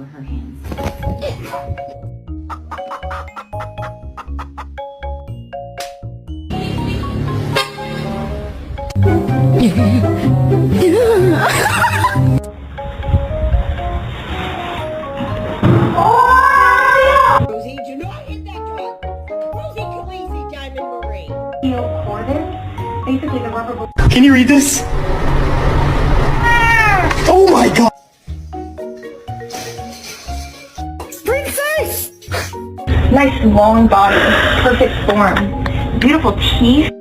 her hands. Rosie, do not hit that drug! Rosie Khaleesi, Diamond Marie. Basically, the rubber. Can you read this? Oh my god! Nice long body, perfect form, beautiful teeth.